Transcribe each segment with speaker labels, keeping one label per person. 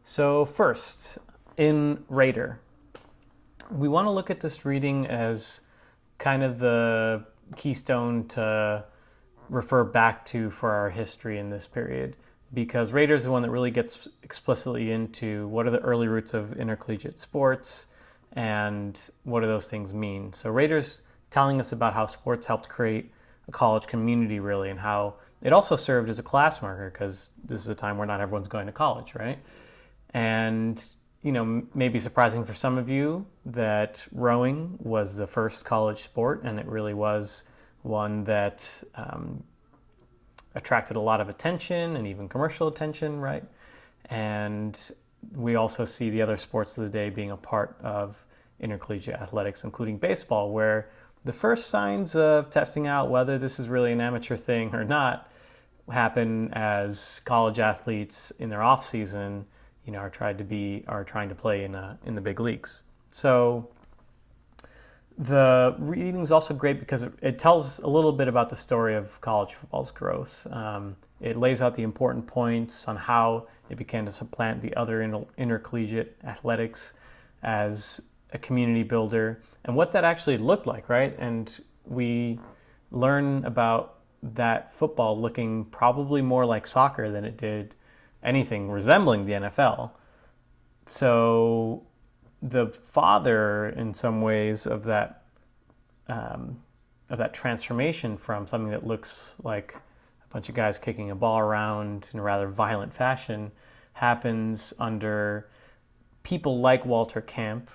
Speaker 1: So first, in Raider, we want to look at this reading as kind of the keystone to refer back to for our history in this period, because Raider is the one that really gets explicitly into what are the early roots of intercollegiate sports and what do those things mean. So Raider's telling us about how sports helped create a college community, really, and how it also served as a class marker, because this is a time where not everyone's going to college, right? And maybe surprising for some of you that rowing was the first college sport, and it really was one that attracted a lot of attention and even commercial attention, right? And we also see the other sports of the day being a part of intercollegiate athletics, including baseball, where the first signs of testing out whether this is really an amateur thing or not happen as college athletes in their off season are trying to play in the big leagues. So the reading is also great because it tells a little bit about the story of college football's growth. It lays out the important points on how it began to supplant the other intercollegiate athletics as a community builder and what that actually looked like, right? And we learn about that football looking probably more like soccer than it did anything resembling the NFL. So the father, in some ways, of that transformation from something that looks like a bunch of guys kicking a ball around in a rather violent fashion happens under people like Walter Camp,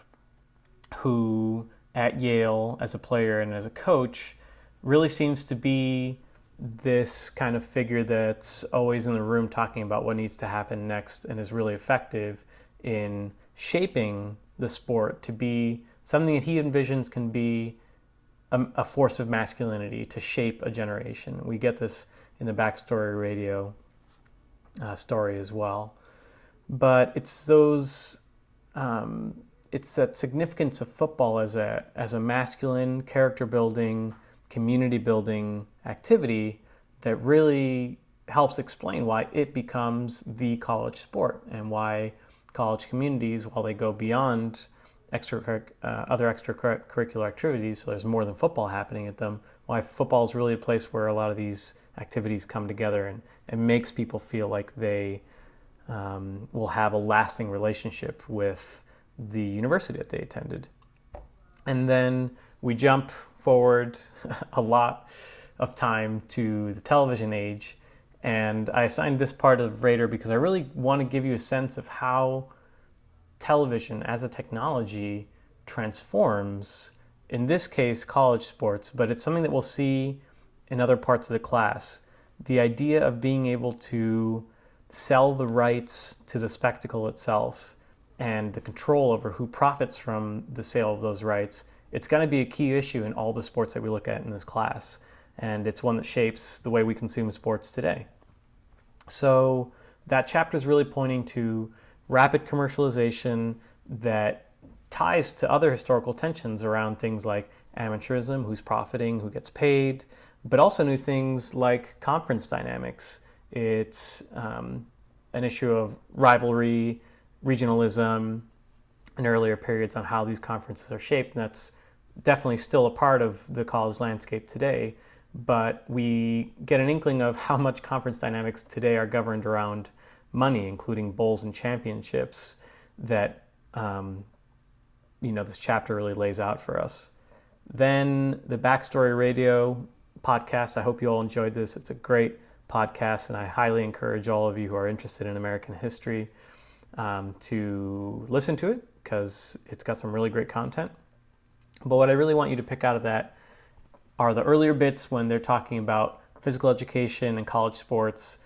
Speaker 1: who at Yale as a player and as a coach really seems to be this kind of figure that's always in the room talking about what needs to happen next and is really effective in shaping the sport to be something that he envisions can be a force of masculinity to shape a generation. We get this in the Backstory Radio story as well. But it's it's that significance of football as a masculine, character building, community building activity that really helps explain why it becomes the college sport and why college communities, while they go beyond other extracurricular activities, so there's more than football happening at them, why football is really a place where a lot of these activities come together and makes people feel like they will have a lasting relationship with the university that they attended. And then we jump forward a lot of time to the television age, and I assigned this part of Raider because I really want to give you a sense of how television as a technology transforms, in this case, college sports, but it's something that we'll see in other parts of the class. The idea of being able to sell the rights to the spectacle itself and the control over who profits from the sale of those rights, it's going to be a key issue in all the sports that we look at in this class. And it's one that shapes the way we consume sports today. So that chapter is really pointing to rapid commercialization that ties to other historical tensions around things like amateurism, who's profiting, who gets paid, but also new things like conference dynamics. It's an issue of rivalry, regionalism, in earlier periods on how these conferences are shaped, and that's definitely still a part of the college landscape today. But we get an inkling of how much conference dynamics today are governed around money, including bowls and championships, that this chapter really lays out for us. Then the Backstory Radio podcast, I hope you all enjoyed this. It's a great podcast, and I highly encourage all of you who are interested in American history to listen to it, because it's got some really great content. But what I really want you to pick out of that are the earlier bits when they're talking about physical education and college sports,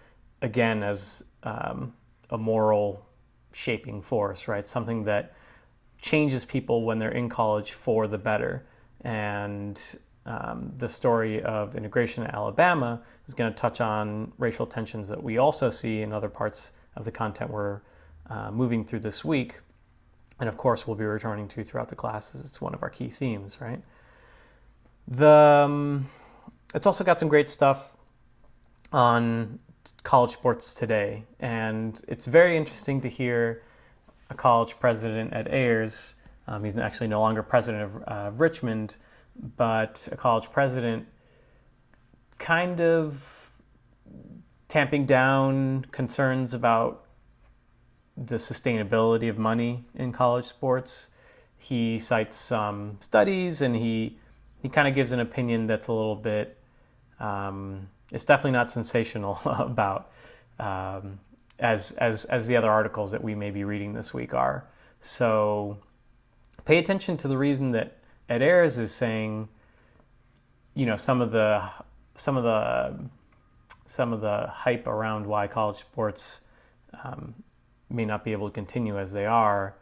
Speaker 1: again, as a moral shaping force, right? Something that changes people when they're in college for the better. And the story of integration in Alabama is going to touch on racial tensions that we also see in other parts of the content we're moving through this week. And of course, we'll be returning to throughout the classes. It's one of our key themes, right? It's also got some great stuff on college sports today, and it's very interesting to hear a college president at Ayers. He's actually no longer president of Richmond, but a college president, kind of tamping down concerns about the sustainability of money in college sports. He cites some studies, and he kind of gives an opinion that's a little bit, it's definitely not sensational about, as the other articles that we may be reading this week are. So pay attention to the reason that Ed Ayers is saying, some of the hype around why college sports may not be able to continue as they are.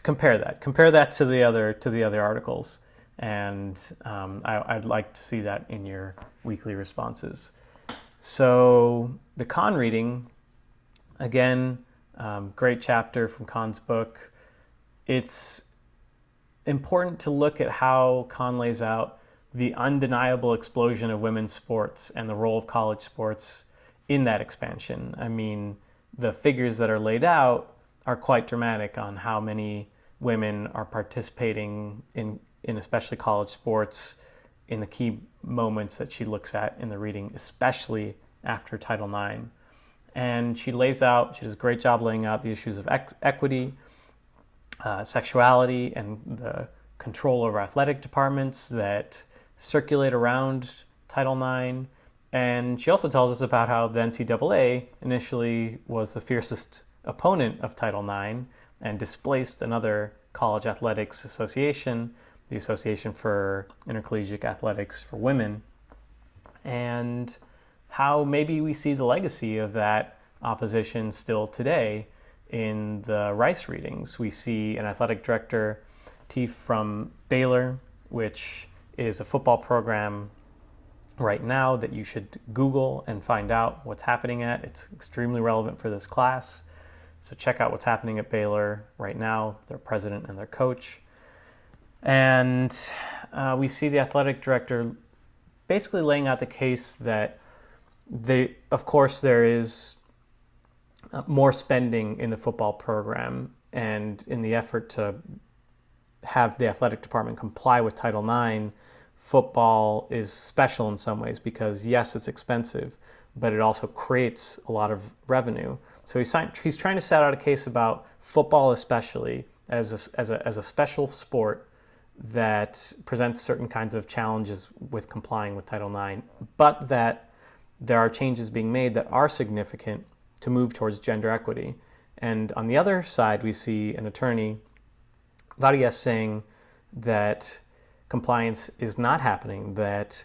Speaker 1: Compare that to the other articles, and I'd like to see that in your weekly responses. So the Kahn reading, again, great chapter from Kahn's book. It's important to look at how Kahn lays out the undeniable explosion of women's sports and the role of college sports in that expansion. I mean, the figures that are laid out are quite dramatic on how many women are participating in especially college sports in the key moments that she looks at in the reading, especially after Title IX. And she does a great job laying out the issues of equity, sexuality, and the control over athletic departments that circulate around Title IX. And she also tells us about how the NCAA initially was the fiercest opponent of Title IX and displaced another college athletics association, the Association for Intercollegiate Athletics for Women, and how maybe we see the legacy of that opposition still today in the Rice readings. We see an athletic director, Teef, from Baylor, which is a football program right now that you should Google and find out what's happening at. It's extremely relevant for this class. So check out what's happening at Baylor right now, their president and their coach. And we see the athletic director basically laying out the case that of course there is more spending in the football program, and in the effort to have the athletic department comply with Title IX, football is special in some ways because, yes, it's expensive, but it also creates a lot of revenue. So he's trying to set out a case about football, especially as a special sport that presents certain kinds of challenges with complying with Title IX, but that there are changes being made that are significant to move towards gender equity. And on the other side, we see an attorney, Vargas, saying that compliance is not happening, that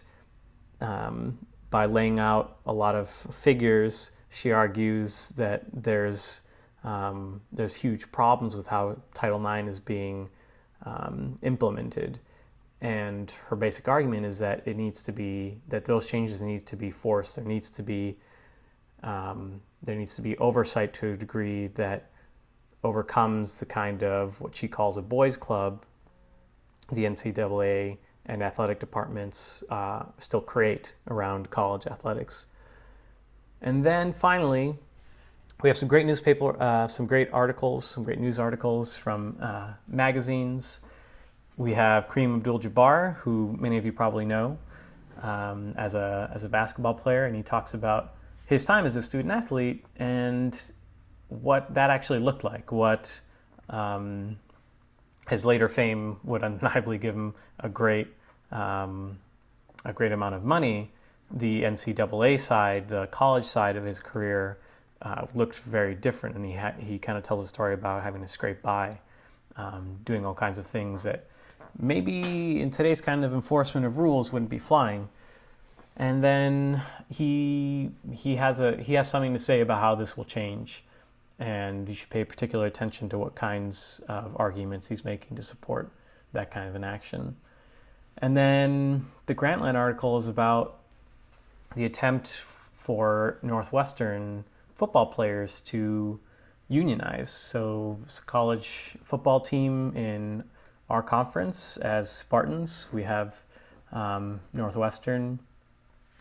Speaker 1: by laying out a lot of figures, she argues that there's huge problems with how Title IX is being implemented. And her basic argument is that that those changes need to be forced. There needs to be oversight to a degree that overcomes the kind of what she calls a boys' club the NCAA and athletic departments still create around college athletics. And then finally, we have some great some great articles, some great news articles from magazines. We have Kareem Abdul-Jabbar, who many of you probably know as a basketball player, and he talks about his time as a student athlete and what that actually looked like, what his later fame would undeniably give him a great amount of money. The NCAA side, the college side of his career, looked very different, and he kind of tells a story about having to scrape by, doing all kinds of things that maybe in today's kind of enforcement of rules wouldn't be flying. And then he has something to say about how this will change, and you should pay particular attention to what kinds of arguments he's making to support that kind of an action. And then the Grantland article is about the attempt for Northwestern football players to unionize. So it's a college football team in our conference as Spartans. We have Northwestern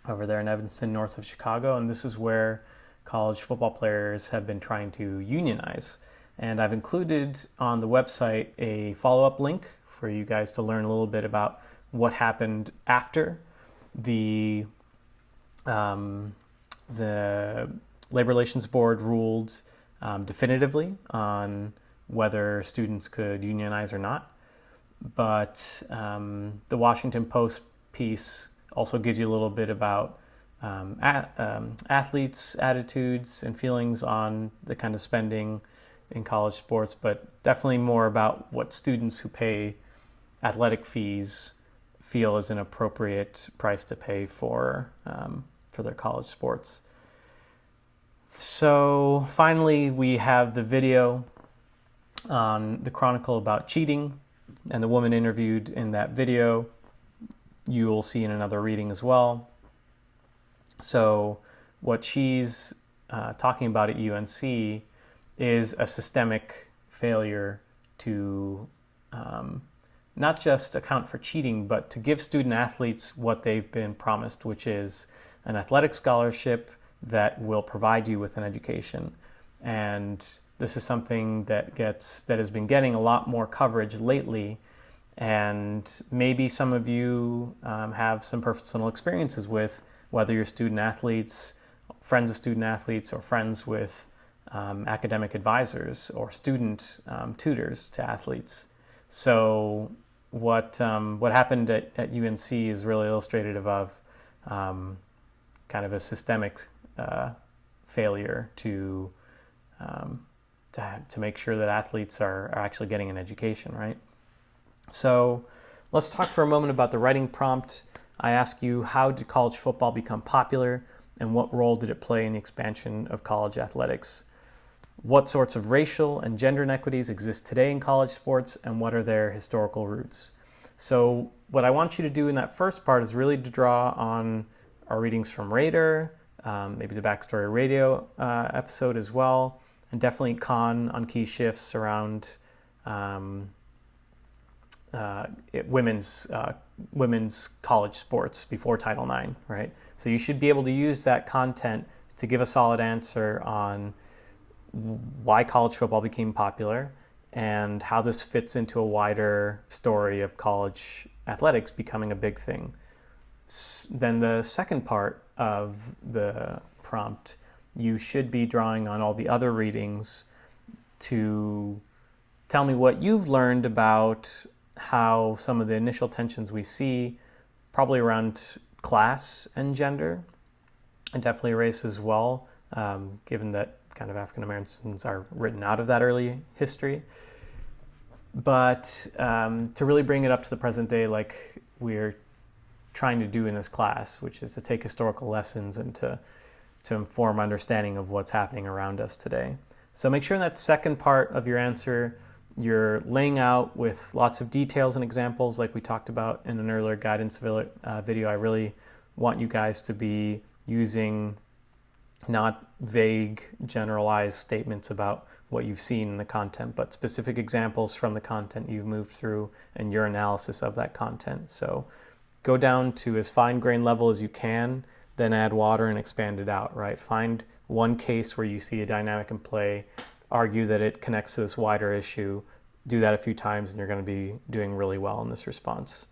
Speaker 1: over there in Evanston, north of Chicago, and this is where college football players have been trying to unionize. And I've included on the website a follow-up link for you guys to learn a little bit about what happened after the Labor Relations Board ruled definitively on whether students could unionize or not. But the Washington Post piece also gives you a little bit about athletes' attitudes and feelings on the kind of spending in college sports, but definitely more about what students who pay athletic fees feel is an appropriate price to pay for their college sports. So finally, we have the video on the Chronicle about cheating, and the woman interviewed in that video you will see in another reading as well. So what she's talking about at UNC is a systemic failure to not just account for cheating, but to give student athletes what they've been promised, which is an athletic scholarship that will provide you with an education. And this is something that has been getting a lot more coverage lately. And maybe some of you have some personal experiences with whether you're student athletes, friends of student athletes, or friends with academic advisors or student tutors to athletes. So what happened at UNC is really illustrative of kind of a systemic failure to make sure that athletes are actually getting an education, right? So let's talk for a moment about the writing prompt. I ask you, how did college football become popular, and what role did it play in the expansion of college athletics? What sorts of racial and gender inequities exist today in college sports, and what are their historical roots? So what I want you to do in that first part is really to draw on our readings from Raider, maybe the Backstory Radio episode as well, and definitely Khan on key shifts around women's college sports before Title IX, right? So you should be able to use that content to give a solid answer on why college football became popular and how this fits into a wider story of college athletics becoming a big thing. Then the second part of the prompt, you should be drawing on all the other readings to tell me what you've learned about how some of the initial tensions we see, probably around class and gender, and definitely race as well, given that kind of African Americans are written out of that early history. But to really bring it up to the present day, like we're trying to do in this class, which is to take historical lessons and to inform understanding of what's happening around us today. So make sure in that second part of your answer, you're laying out with lots of details and examples like we talked about in an earlier guidance video. I really want you guys to be using not vague, generalized statements about what you've seen in the content, but specific examples from the content you've moved through and your analysis of that content. So go down to as fine-grained level as you can, then add water and expand it out, right? Find one case where you see a dynamic in play, argue that it connects to this wider issue, do that a few times, and you're going to be doing really well in this response.